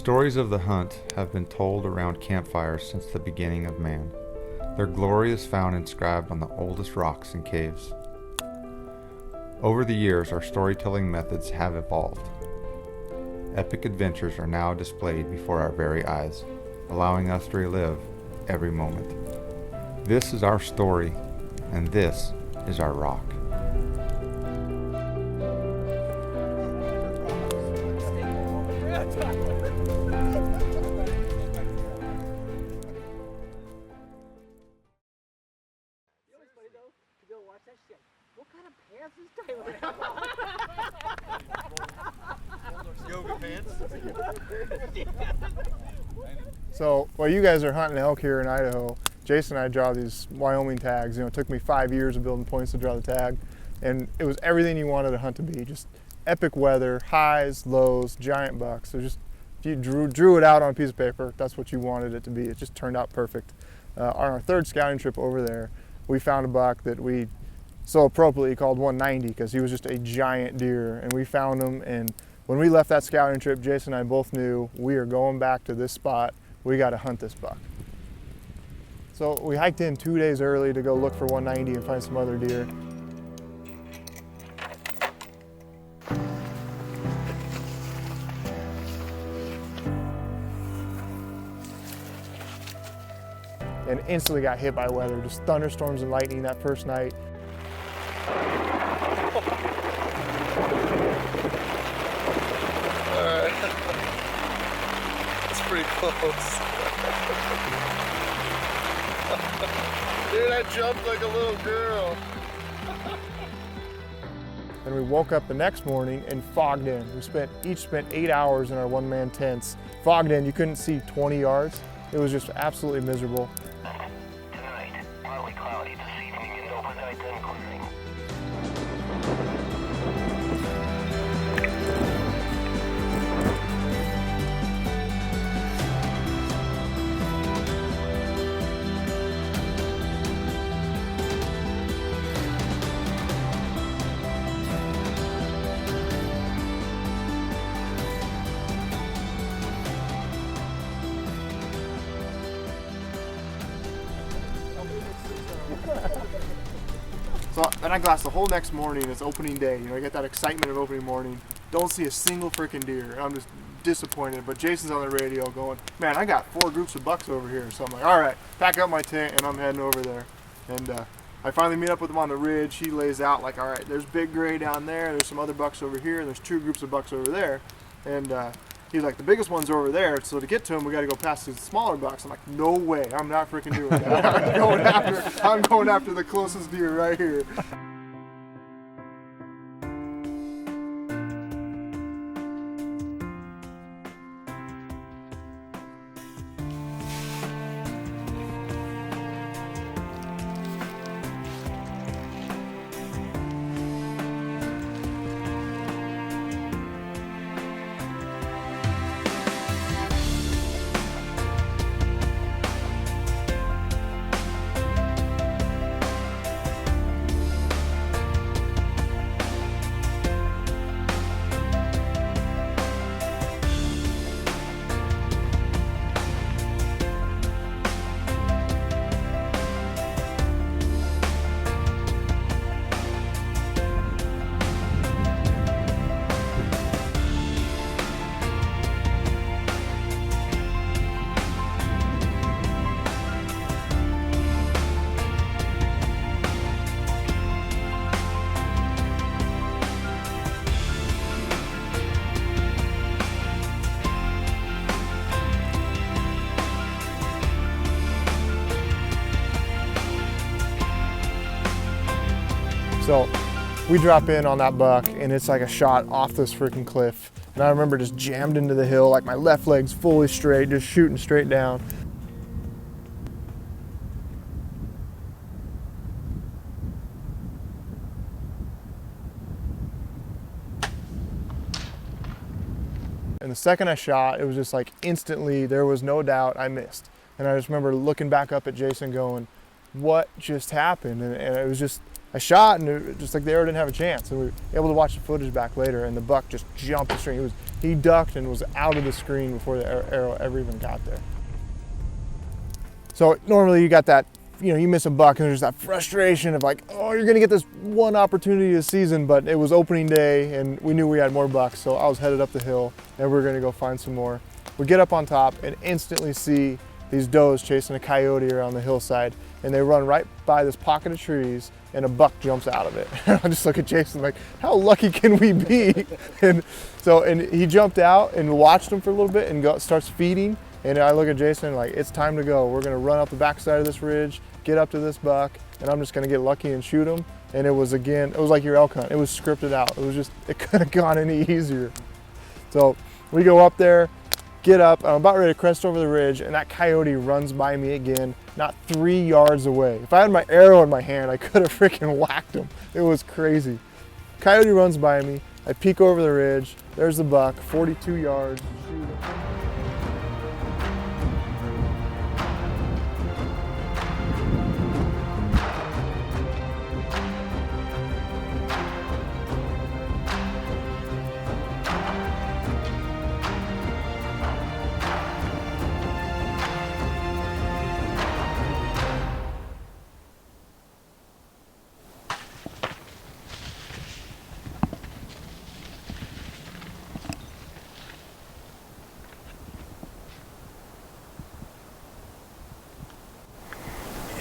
Stories of the hunt have been told around campfires since the beginning of man. Their glory is found inscribed on the oldest rocks and caves. Over the years, our storytelling methods have evolved. Epic adventures are now displayed before our very eyes, allowing us to relive every moment. This is our story, and this is our rock. What kind of pants is Tyler? Yoga pants. So while you guys are hunting elk here in Idaho, Jason and I draw these Wyoming tags. You know, it took me 5 years of building points to draw the tag, and it was everything you wanted a hunt to be. Just epic weather, highs, lows, giant bucks. So just if you drew it out on a piece of paper, that's what you wanted it to be. It just turned out perfect. On our third scouting trip over there, we found a buck that we so appropriately called 190 because he was just a giant deer, and we found him. And when we left that scouting trip, Jason and I both knew we are going back to this spot. We got to hunt this buck. So we hiked in 2 days early to go look for 190 and find some other deer. And instantly got hit by weather, just thunderstorms and lightning that first night. Alright. That's pretty close. Dude, I jumped like a little girl. And we woke up the next morning and fogged in. We each spent 8 hours in our one-man tents. Fogged in, you couldn't see 20 yards. It was just absolutely miserable. Tonight, partly cloudy this evening and overnight then clearing. So then I glassed the whole next morning. It's opening day. You know, I get that excitement of opening morning. Don't see a single freaking deer. I'm just disappointed. But Jason's on the radio going, man, I got 4 groups of bucks over here. So I'm like, all right, pack up my tent and I'm heading over there. And I finally meet up with him on the ridge. He lays out like, all right, there's big gray down there. There's some other bucks over here. And there's 2 groups of bucks over there. And he's like, the biggest one's over there. So to get to him, we got to go past these smaller bucks. I'm like, no way. I'm not freaking doing that. I'm going after the closest deer right here. So we drop in on that buck and it's like a shot off this freaking cliff. And I remember just jammed into the hill, like my left leg's fully straight, just shooting straight down. And the second I shot, it was just like instantly, there was no doubt I missed. And I just remember looking back up at Jason going, what just happened? And it was just I shot, and just like the arrow didn't have a chance. And we were able to watch the footage back later, and the buck just jumped the string. He ducked and was out of the screen before the arrow ever even got there. So normally you got that, you miss a buck and there's that frustration of like, oh, you're gonna get this one opportunity this season, but it was opening day and we knew we had more bucks, so I was headed up the hill and we were gonna go find some more. We get up on top and instantly see these does chasing a coyote around the hillside, and they run right by this pocket of trees and a buck jumps out of it. I just look at Jason like, how lucky can we be? And he jumped out and watched him for a little bit and starts feeding. And I look at Jason like, it's time to go. We're gonna run up the backside of this ridge, get up to this buck, and I'm just gonna get lucky and shoot him. And it was like your elk hunt. It was scripted out. It couldn't have gone any easier. So we go up there, get up, I'm about ready to crest over the ridge, and that coyote runs by me again, not 3 yards away. If I had my arrow in my hand, I could have freaking whacked him. It was crazy. Coyote runs by me, I peek over the ridge, there's the buck, 42 yards, shoot him.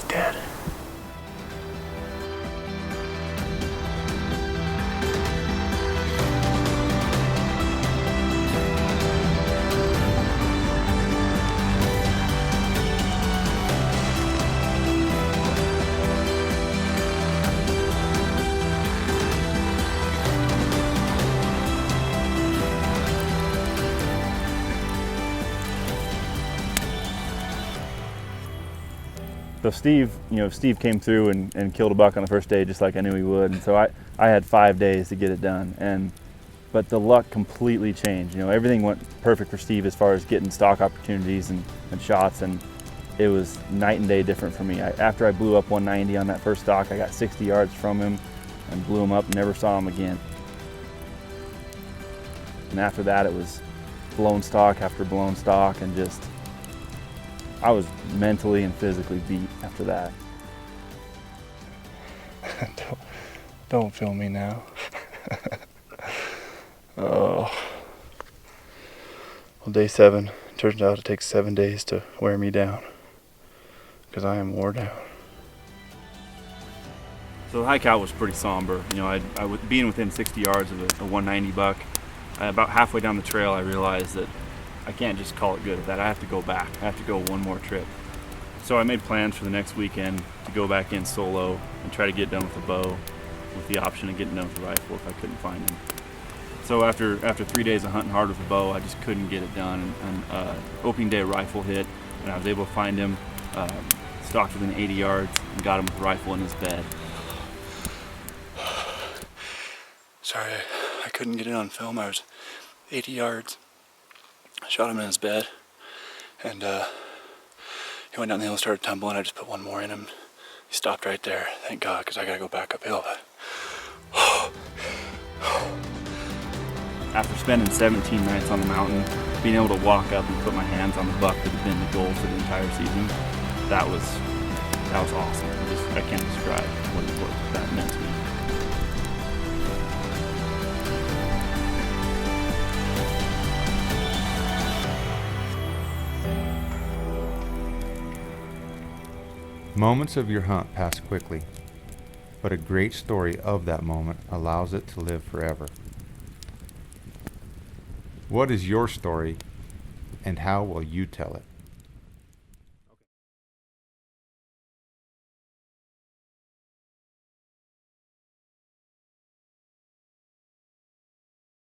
Dead. So Steve came through and killed a buck on the first day just like I knew he would. And so I had 5 days to get it done. But the luck completely changed. Everything went perfect for Steve as far as getting stock opportunities and shots, and it was night and day different for me. After I blew up 190 on that first stock, I got 60 yards from him and blew him up and never saw him again. And after that, it was blown stock after blown stock, and just I was mentally and physically beat after that. Don't film me now. Oh. Well, day 7 turns out it takes 7 days to wear me down, because I am wore down. So the hike out was pretty somber. Being within 60 yards of a 190 buck, about halfway down the trail, I realized that I can't just call it good at that. I have to go back. I have to go one more trip. So I made plans for the next weekend to go back in solo and try to get done with the bow, with the option of getting done with the rifle if I couldn't find him. So after 3 days of hunting hard with the bow, I just couldn't get it done. And opening day rifle hit, and I was able to find him, stalked within 80 yards, and got him with the rifle in his bed. Sorry, I couldn't get it on film. I was 80 yards. I shot him in his bed, and he went down the hill and started tumbling. I just put one more in him. He stopped right there, thank God, because I gotta go back uphill. After spending 17 nights on the mountain, being able to walk up and put my hands on the buck that had been the goal for the entire season, that was awesome. I can't describe what that meant to me. Moments of your hunt pass quickly, but a great story of that moment allows it to live forever. What is your story, and how will you tell it?